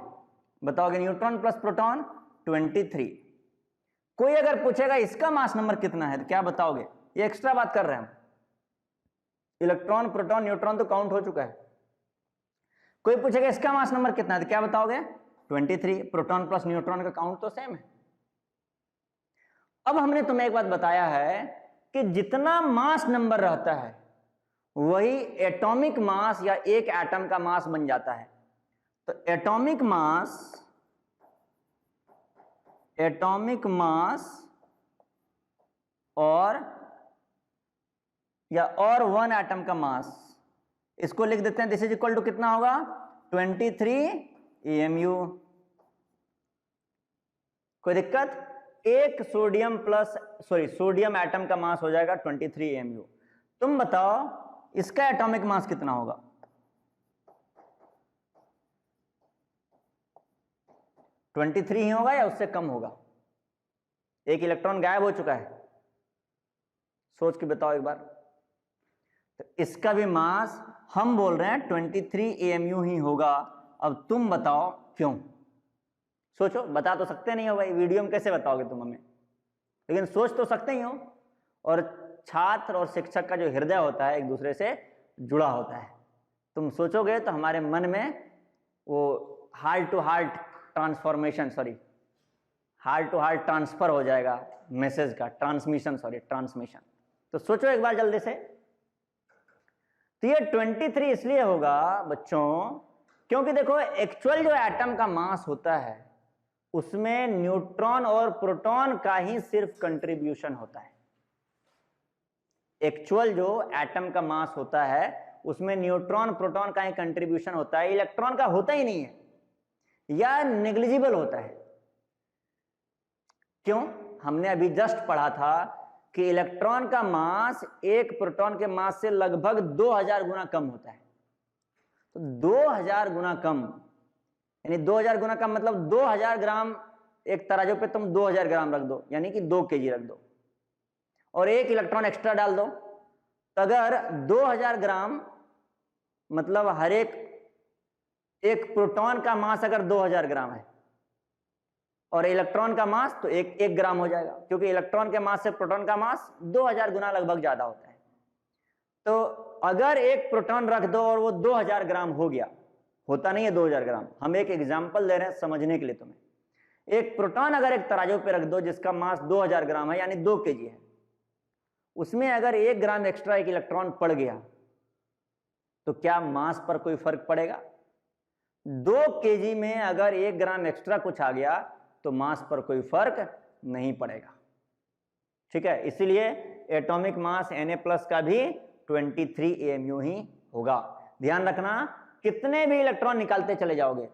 बताओगे न्यूट्रॉन प्लस प्रोटॉन 23। कोई अगर पूछेगा इसका मास नंबर कितना है तो क्या बताओगे? ये एक्स्ट्रा बात कर रहे हैं हम, इलेक्ट्रॉन प्रोटॉन न्यूट्रॉन तो काउंट हो चुका है। कोई पूछेगा इसका मास नंबर कितना है तो क्या बताओगे? 23। प्रोटॉन प्लस न्यूट्रॉन का काउंट तो सेम है। अब हमने तुम्हें एक बात बताया है कि जितना मास नंबर रहता है वही एटॉमिक मास या एक एटम का मास बन जाता है। तो एटॉमिक मास और वन एटम का मास, इसको लिख देते हैं, दिस इज इक्वल टू कितना होगा? 23 EMU। कोई दिक्कत? एक सोडियम एटम का मास हो जाएगा 23 EMU। तुम बताओ इसका एटॉमिक मास कितना होगा? 23 ही होगा या उससे कम होगा? एक इलेक्ट्रॉन गायब हो चुका है, सोच के बताओ एक बार। तो इसका भी मास हम बोल रहे हैं 23 EMU ही होगा। अब तुम बताओ क्यों? सोचो, बता तो सकते नहीं हो भाई, वीडियो में कैसे बताओगे तुम हमें, लेकिन सोच तो सकते ही हो। और छात्र और शिक्षक का जो हृदय होता है एक दूसरे से जुड़ा होता है, तुम सोचोगे तो हमारे मन में वो हार्ट टू हार्ट ट्रांसफर हो जाएगा मैसेज का, ट्रांसमिशन। तो सोचो एक बार जल्दी से। तो ये 23 इसलिए होगा बच्चों क्योंकि देखो एक्चुअल जो एटम का मास होता है उसमें न्यूट्रॉन और प्रोटॉन का ही सिर्फ कंट्रीब्यूशन होता है। एक्चुअल जो एटम का मास होता है उसमें न्यूट्रॉन प्रोटॉन का ही कंट्रीब्यूशन होता है, इलेक्ट्रॉन का होता ही नहीं है या नेग्लिजिबल होता है। क्यों? हमने अभी जस्ट पढ़ा था कि इलेक्ट्रॉन का मास एक प्रोटॉन के मास से लगभग 2000 गुना कम होता है। तो 2000 गुना कम, यानी 2000 गुना कम मतलब 2000 ग्राम, एक तराजू पे तुम 2000 ग्राम रख दो, यानी कि 2 kg रख दो, और एक इलेक्ट्रॉन एक्स्ट्रा डाल दो, तो अगर 2000 ग्राम मतलब हर एक प्रोटॉन का मास अगर 2000 ग्राम है और इलेक्ट्रॉन का मास तो एक ग्राम हो जाएगा, क्योंकि इलेक्ट्रॉन के मास से प्रोटॉन का मास 2000 गुना लगभग ज्यादा होता है। तो अगर एक प्रोटॉन रख दो और वो 2000 ग्राम हो गया, होता नहीं है 2000 ग्राम, हम एक एग्जाम्पल दे रहे हैं समझने के लिए तुम्हें। एक प्रोटॉन अगर एक तराजू पे रख दो जिसका मास 2000 ग्राम है यानी 2 kg है, उसमें अगर 1 ग्राम एक्स्ट्रा एक इलेक्ट्रॉन पड़ गया तो क्या मास पर कोई फर्क पड़ेगा? 2 kg में अगर 1 ग्राम एक्स्ट्रा कुछ आ गया तो मास पर कोई फर्क नहीं पड़ेगा। ठीक है, इसीलिए एटॉमिक मास Na+ का भी 23 AMU ही होगा। ध्यान रखना, कितने भी इलेक्ट्रॉन निकालते चले जाओगे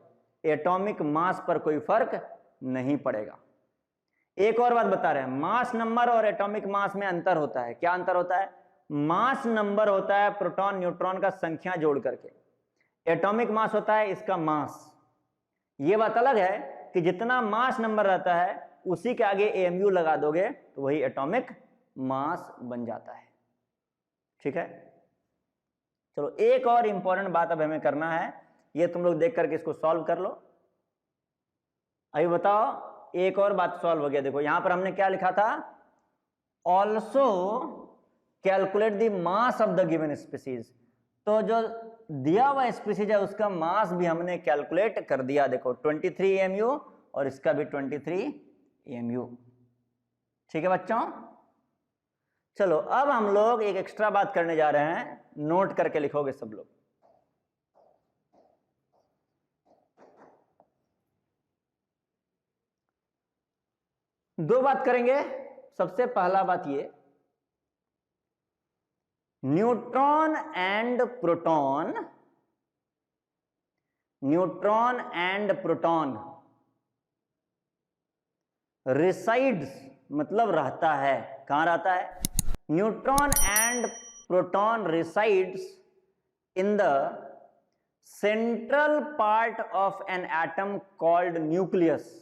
एटॉमिक मास पर कोई फर्क नहीं पड़ेगा। एक और बात बता रहे हैं, मास नंबर और एटॉमिक मास में अंतर होता है। क्या अंतर होता है? मास नंबर होता है प्रोटॉन न्यूट्रॉन का संख्या जोड़ करके, एटॉमिक मास होता है इसका मास। ये बात अलग है कि जितना मास नंबर रहता है उसी के आगे AMU लगा दोगे तो वही एटॉमिक मास बन जाता है। ठीक है, चलो एक और इंपॉर्टेंट बात अब हमें करना है, ये तुम लोग देख करके इसको सॉल्व कर लो। अभी बताओ, एक और बात सॉल्व हो गया। देखो यहां पर हमने क्या लिखा था, also calculate the mass of the given species. तो जो दिया हुआ स्पीसीज है उसका मास भी हमने कैलकुलेट कर दिया। देखो 23 AMU और इसका भी 23 mu। ठीक है बच्चों, चलो अब हम लोग एक एक्स्ट्रा बात करने जा रहे हैं, नोट करके लिखोगे सब लोग। दो बात करेंगे। सबसे पहला बात ये, neutron and proton, neutron and proton resides, मतलब रहता है, कहां रहता है? Neutron and proton resides in the central part of an atom called nucleus.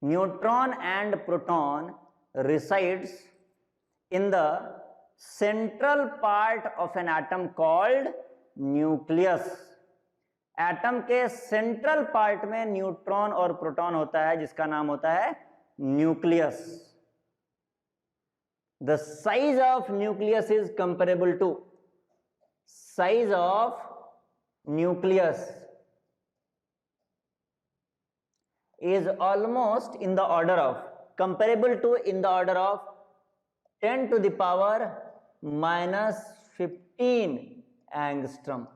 Neutron and proton resides in the central part of an atom called nucleus। Atom के central part में neutron और proton होता है जिसका नाम होता है nucleus. The size of nucleus is comparable to, size of nucleus is almost in the order of, comparable to, in the order of 10 to the power minus 15 angstrom।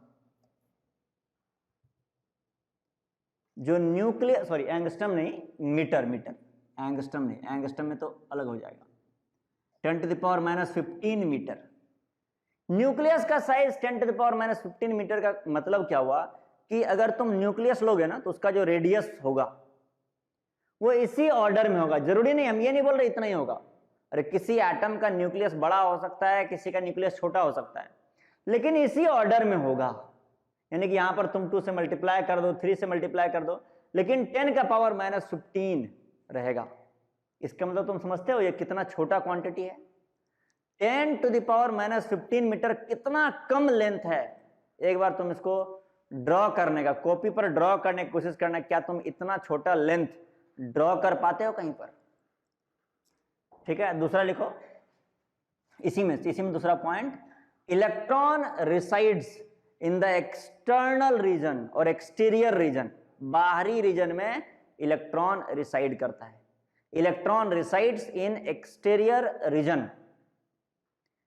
जो nucleus, sorry angstrom नहीं, metre, metre, angstrom नहीं, angstrom में तो अलग हो जाएगा। 10 to the power minus 15 metre. Nucleus का size 10 to the power minus 15 metre का मतलब क्या हुआ कि अगर तुम न्यूक्लियस लोगे ना तो उसका जो रेडियस होगा वो इसी ऑर्डर में होगा। जरूरी नहीं, हम ये नहीं बोल रहे इतना ही होगा। अरे किसी एटम का न्यूक्लियस बड़ा हो सकता है, किसी का न्यूक्लियस छोटा हो सकता है, लेकिन इसी ऑर्डर में होगा। यानी कि यहां पर तुम 2 से मल्टीप्लाई कर दो, 3 से मल्टीप्लाई कर दो, लेकिन 10 का पावर माइनस 15 रहेगा। इसका मतलब तुम समझते हो ये कितना छोटा क्वांटिटी है। 10 to the power minus 15 metre कितना कम लेंथ है। एक बार तुम इसको ड्रॉ करने का, कॉपी पर ड्रॉ करने की कोशिश करना, क्या तुम इतना छोटा लेंथ ड्रॉ कर पाते हो कहीं पर? ठीक है, दूसरा लिखो इसी में दूसरा point, electron resides in the external region और एक्सटीरियर रीजन। बाहरी रीजन में इलेक्ट्रॉन रिसाइड करता है। Electron resides in exterior region,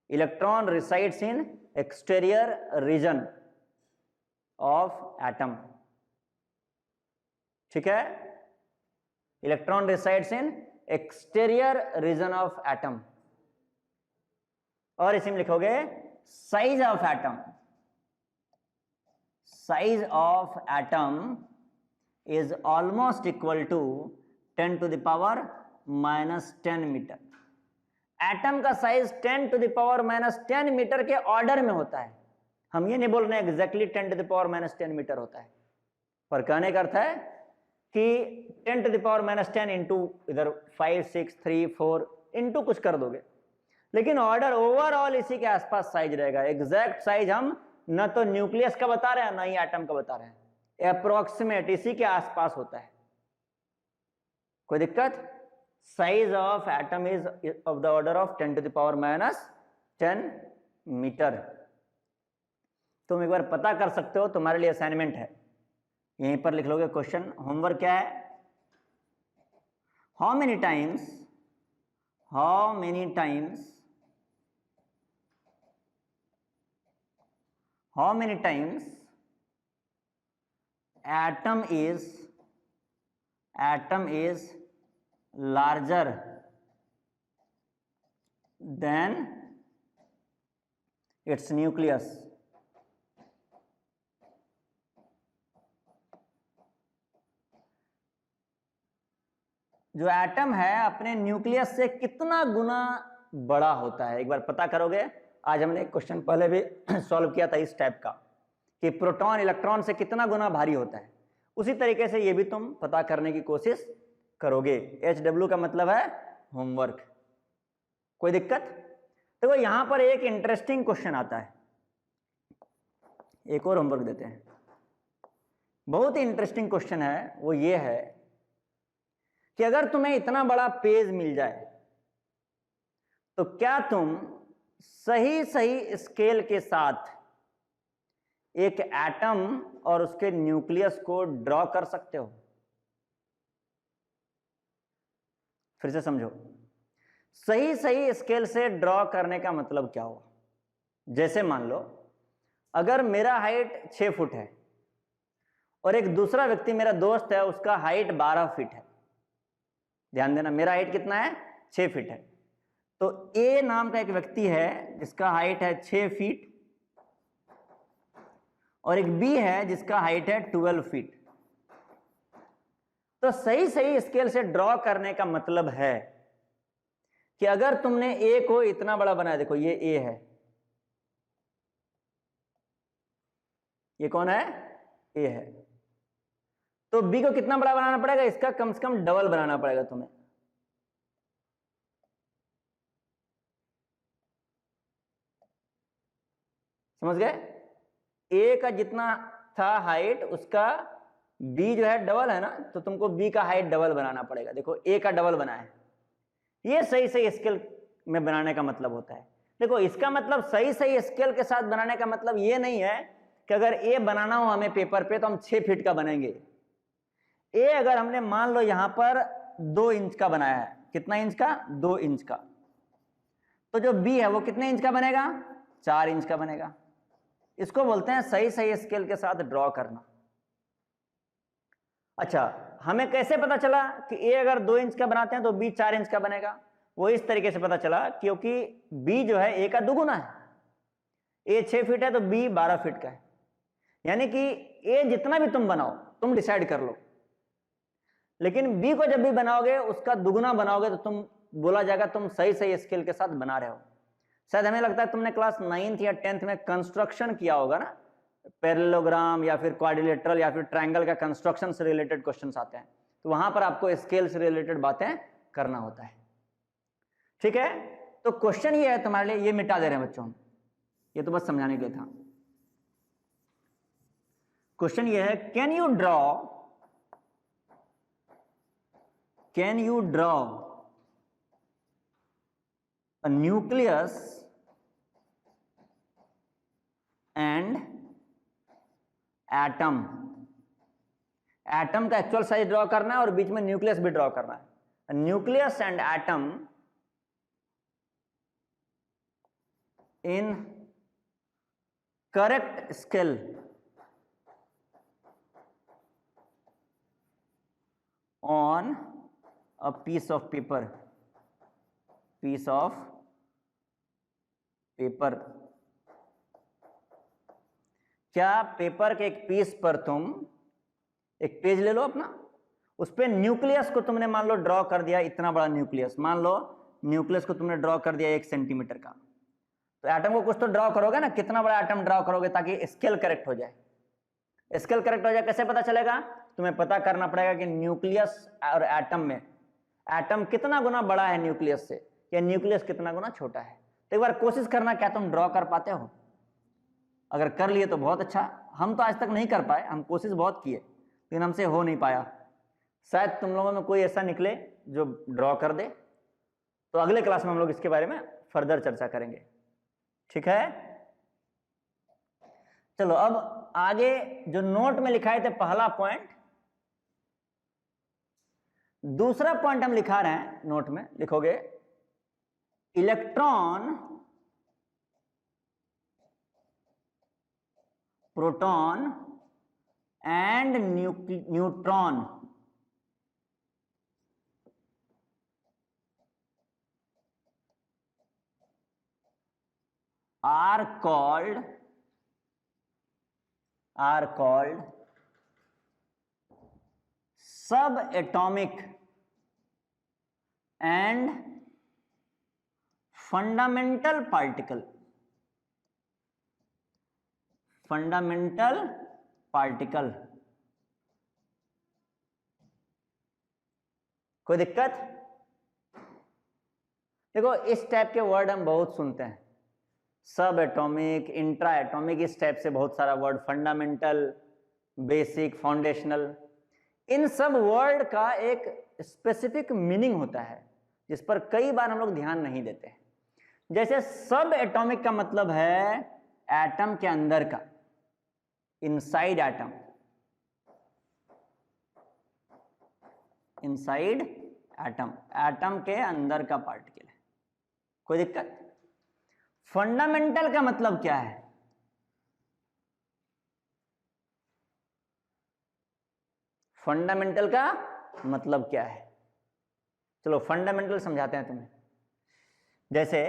electron resides in exterior region of atom. ठीक है, electron resides in exterior region of atom. और इसी में लिखोगे size of atom, size of atom is almost equal to 10 to the power minus 10 metre. Atom का size 10 to the power minus 10 metre के order में होता है। हम ये नहीं बोल रहे हैं exactly 10 to the power minus 10 metre होता है, पर कहने का अर्थ है कि 10 to the power minus 10 into इधर 5, 6, 3, 4 इंटू कुछ कर दोगे, लेकिन ऑर्डर ओवरऑल इसी के आसपास साइज रहेगा। एग्जैक्ट साइज हम न तो न्यूक्लियस का बता रहे हैं ना ही एटम का बता रहे हैं, अप्रोक्सीमेट इसी के आसपास होता है। कोई दिक्कत? Size of atom is of the order of 10 to the power minus 10 metre. तुम एक बार पता कर सकते हो, तुम्हारे लिए असाइनमेंट है, यहीं पर लिख लोगे। क्वेश्चन होमवर्क क्या है? How many times atom is larger than its nucleus। जो एटम है अपने न्यूक्लियस से कितना गुना बड़ा होता है, एक बार पता करोगे। आज हमने एक क्वेश्चन पहले भी सॉल्व किया था इस टाइप का कि प्रोटॉन इलेक्ट्रॉन से कितना गुना भारी होता है। उसी तरीके से ये भी तुम पता करने की कोशिश करोगे। HW का मतलब है होमवर्क। कोई दिक्कत? देखो यहां पर एक इंटरेस्टिंग क्वेश्चन आता है, एक और होमवर्क देते हैं। बहुत ही इंटरेस्टिंग क्वेश्चन है, वो ये है कि अगर तुम्हें इतना बड़ा पेज मिल जाए तो क्या तुम सही स्केल के साथ एक एटम और उसके न्यूक्लियस को ड्रॉ कर सकते हो? फिर से समझो, सही सही स्केल से ड्रॉ करने का मतलब क्या हुआ। जैसे मान लो अगर मेरा हाइट 6 फुट है और एक दूसरा व्यक्ति मेरा दोस्त है उसका हाइट 12 फीट है। ध्यान देना, मेरा हाइट कितना है, 6 फीट है। तो ए नाम का एक व्यक्ति है जिसका हाइट है 6 फीट और एक बी है जिसका हाइट है 12 फीट। तो सही सही स्केल से ड्रॉ करने का मतलब है कि अगर तुमने ए को इतना बड़ा बनाया, देखो ये ए है, ये कौन है, ए है, तो बी को कितना बड़ा बनाना पड़ेगा, इसका कम से कम डबल बनाना पड़ेगा तुम्हें। समझ गए, ए का जितना था हाइट उसका बी जो है डबल है ना, तो तुमको बी का हाइट डबल बनाना पड़ेगा। देखो ए का डबल बना है, ये सही सही स्केल में बनाने का मतलब होता है। देखो इसका मतलब सही सही स्केल के साथ बनाने का मतलब ये नहीं है कि अगर ए बनाना हो हमें पेपर पे तो हम 6 फीट का बनेंगे। ए अगर हमने मान लो यहां पर 2 इंच का बनाया है, कितना इंच का, 2 इंच का, तो जो बी है वो कितने इंच का बनेगा, 4 इंच का बनेगा। इसको बोलते हैं सही सही स्केल के साथ ड्रॉ करना। अच्छा, हमें कैसे पता चला कि ए अगर 2 इंच का बनाते हैं तो बी 4 इंच का बनेगा? वो इस तरीके से पता चला क्योंकि बी जो है ए का दुगुना है। ए 6 फीट है तो बी 12 फीट का है, यानी कि ए जितना भी तुम बनाओ तुम डिसाइड कर लो, लेकिन बी को जब भी बनाओगे उसका दुगुना बनाओगे तो तुम बोला जाएगा तुम सही सही स्केल के साथ बना रहे हो। शायद हमें लगता है तुमने क्लास 9th या 10th में कंस्ट्रक्शन किया होगा ना, पैरेललोग्राम या फिर क्वाड्रिलेटरल या फिर ट्रायंगल का कंस्ट्रक्शन से रिलेटेड क्वेश्चंस आते हैं, तो वहां पर आपको स्केल से रिलेटेड बातें करना होता है। ठीक है, तो क्वेश्चन ये है तुम्हारे लिए, ये मिटा दे रहे हैं बच्चों, ये तो बस समझाने के लिए था। क्वेश्चन ये है, can you draw a nucleus and atom। Atom का एक्चुअल साइज ड्रॉ करना है और बीच में न्यूक्लियस भी ड्रॉ करना है। Nucleus and atom in correct scale on a piece of paper, क्या पेपर के एक पीस पर तुम एक पेज ले लो अपना, उस पे न्यूक्लियस को तुमने मान लो ड्रॉ कर दिया, इतना बड़ा न्यूक्लियस, मान लो न्यूक्लियस को तुमने ड्रॉ कर दिया 1 सेंटीमीटर का, तो एटम को कुछ तो ड्रॉ करोगे ना, कितना बड़ा एटम ड्रॉ करोगे ताकि स्केल करेक्ट हो जाए। स्केल करेक्ट हो जाए कैसे पता चलेगा, तुम्हें पता करना पड़ेगा कि न्यूक्लियस और एटम में एटम कितना गुना बड़ा है न्यूक्लियस से, या न्यूक्लियस कितना गुना छोटा है। तो एक बार कोशिश करना, क्या तुम ड्रॉ कर पाते हो? अगर कर लिए तो बहुत अच्छा, हम तो आज तक नहीं कर पाए, हम कोशिश बहुत किए लेकिन हमसे हो नहीं पाया। शायद तुम लोगों में कोई ऐसा निकले जो ड्रॉ कर दे, तो अगले क्लास में हम लोग इसके बारे में फर्दर चर्चा करेंगे। ठीक है, चलो अब आगे जो नोट में लिखाए थे पहला पॉइंट, दूसरा पॉइंट हम लिखा रहे हैं, नोट में लिखोगे electron, proton and neutron are called subatomic and fundamental particle। कोई दिक्कत? देखो इस टाइप के वर्ड हम बहुत सुनते हैं, सब एटॉमिक, इंट्रा एटॉमिक, इस टाइप से बहुत सारा वर्ड, फंडामेंटल, बेसिक, फाउंडेशनल, इन सब वर्ड का एक स्पेसिफिक मीनिंग होता है जिस पर कई बार हम लोग ध्यान नहीं देते हैं। जैसे सब एटॉमिक का मतलब है एटम के अंदर का, इनसाइड एटम, एटम के अंदर का पार्टिकल है। कोई दिक्कत? फंडामेंटल का मतलब क्या है? फंडामेंटल का मतलब क्या है? चलो फंडामेंटल समझाते हैं तुम्हें। जैसे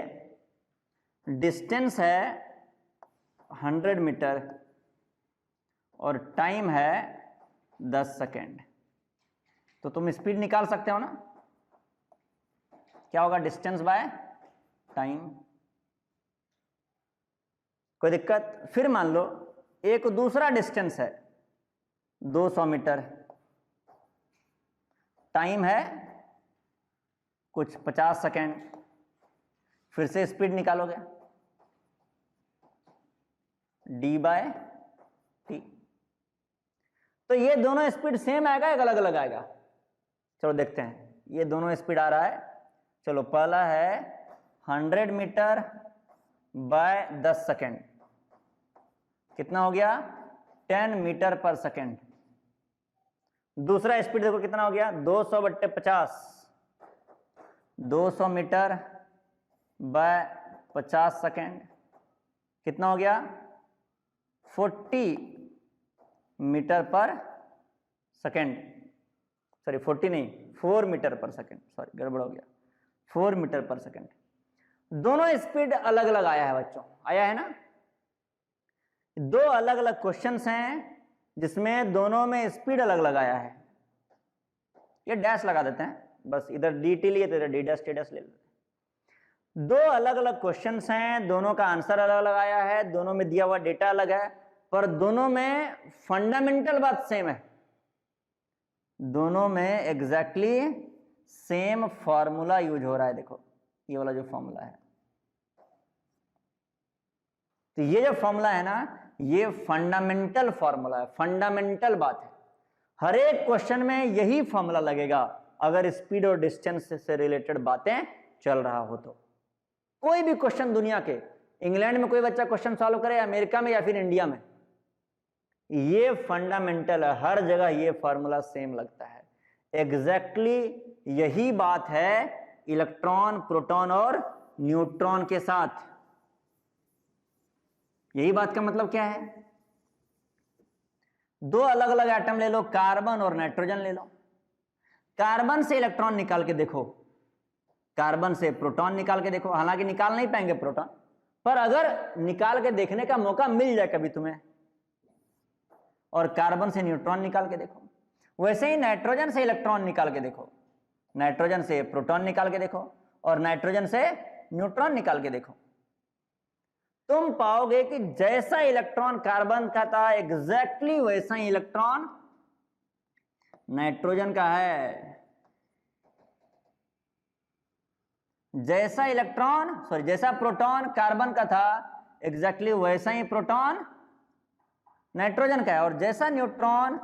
डिस्टेंस है 100 मीटर और टाइम है 10 सेकेंड, तो तुम स्पीड निकाल सकते हो ना? क्या होगा? Distance by time. कोई दिक्कत? फिर मान लो एक दूसरा डिस्टेंस है 200 मीटर, टाइम है कुछ 50 सेकेंड, फिर से स्पीड निकालोगे d बाय टी। तो ये दोनों स्पीड सेम आएगा या अलग अलग आएगा? चलो देखते हैं। ये दोनों स्पीड आ रहा है। चलो पहला है 100 मीटर बाय 10 सेकेंड, कितना हो गया? 10 मीटर पर सेकेंड। दूसरा स्पीड देखो कितना हो गया? 200/50, 200 मीटर बाय 50 सेकेंड, कितना हो गया? 40 मीटर पर सेकेंड। सॉरी 40 नहीं, 4 मीटर पर सेकेंड, सॉरी गड़बड़ हो गया, 4 मीटर पर सेकेंड। दोनों स्पीड अलग अलग आया है बच्चों, आया है ना? दो अलग अलग क्वेश्चंस हैं जिसमें दोनों में स्पीड अलग अलग आया है। ये डैश लगा देते हैं, बस इधर डी टी लिए तो इधर डी डैश टी डैश ले लेते हैं। दो अलग अलग क्वेश्चंस हैं, दोनों का आंसर अलग अलग आया है, दोनों में दिया हुआ डेटा अलग है, पर दोनों में फंडामेंटल बात सेम है। दोनों में एग्जैक्टली सेम फॉर्मूला यूज हो रहा है। देखो ये वाला जो फॉर्मूला है, तो ये जो फॉर्मूला है ना, ये फंडामेंटल फॉर्मूला है, फंडामेंटल बात है। हर एक क्वेश्चन में यही फॉर्मूला लगेगा अगर स्पीड और डिस्टेंस से रिलेटेड बातें चल रहा हो तो। कोई भी क्वेश्चन दुनिया के, इंग्लैंड में कोई बच्चा क्वेश्चन सॉल्व करे, अमेरिका में या फिर इंडिया में, ये फंडामेंटल है, हर जगह ये फॉर्मूला सेम लगता है। एग्जैक्टली यही बात है इलेक्ट्रॉन, प्रोटॉन और न्यूट्रॉन के साथ। यही बात का मतलब क्या है? दो अलग अलग एटम ले लो, कार्बन और नाइट्रोजन ले लो। कार्बन से इलेक्ट्रॉन निकाल के देखो, कार्बन से प्रोटॉन निकाल के देखो। हालांकि निकाल नहीं पाएंगे प्रोटॉन, पर अगर निकाल के देखने का मौका मिल जाए कभी तुम्हें, और कार्बन से न्यूट्रॉन निकाल के देखो। वैसे ही नाइट्रोजन से इलेक्ट्रॉन निकाल के देखो, नाइट्रोजन से प्रोटॉन निकाल के देखो, और नाइट्रोजन से न्यूट्रॉन निकाल के देखो। तुम पाओगे कि जैसा इलेक्ट्रॉन कार्बन का था एग्जैक्टली वैसा ही इलेक्ट्रॉन नाइट्रोजन का है। जैसा इलेक्ट्रॉन सॉरी जैसा प्रोटॉन कार्बन का था एग्जैक्टली वैसा ही प्रोटॉन नाइट्रोजन का है, और जैसा न्यूट्रॉन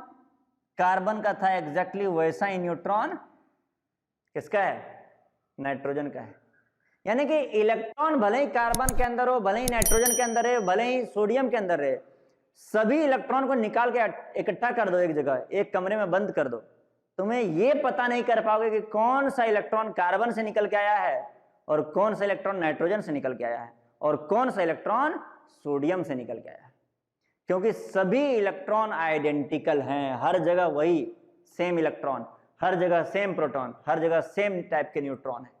कार्बन का था एग्जैक्टली वैसा ही न्यूट्रॉन किसका है? नाइट्रोजन का है। यानी कि इलेक्ट्रॉन भले ही कार्बन के अंदर हो, भले ही नाइट्रोजन के अंदर है, भले ही सोडियम के अंदर है, सभी इलेक्ट्रॉन को निकाल के इकट्ठा कर दो एक जगह, एक कमरे में बंद कर दो, तुम्हें यह पता नहीं कर पाओगे कि कौन सा इलेक्ट्रॉन कार्बन से निकल के आया है और कौन सा इलेक्ट्रॉन नाइट्रोजन से निकल के आया है और कौन सा इलेक्ट्रॉन सोडियम से निकल के आया है। क्योंकि सभी इलेक्ट्रॉन आइडेंटिकल हैं, हर जगह वही सेम इलेक्ट्रॉन, हर जगह सेम प्रोटॉन, हर जगह सेम टाइप के न्यूट्रॉन है।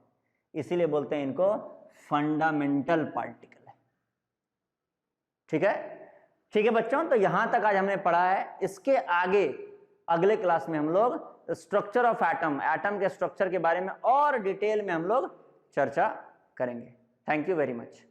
इसीलिए बोलते हैं इनको फंडामेंटल पार्टिकल है। ठीक है? ठीक है बच्चों, तो यहां तक आज हमने पढ़ा है। इसके आगे अगले क्लास में हम लोग स्ट्रक्चर ऑफ एटम, एटम के स्ट्रक्चर के बारे में और डिटेल में हम लोग चर्चा करेंगे। Thank you very much.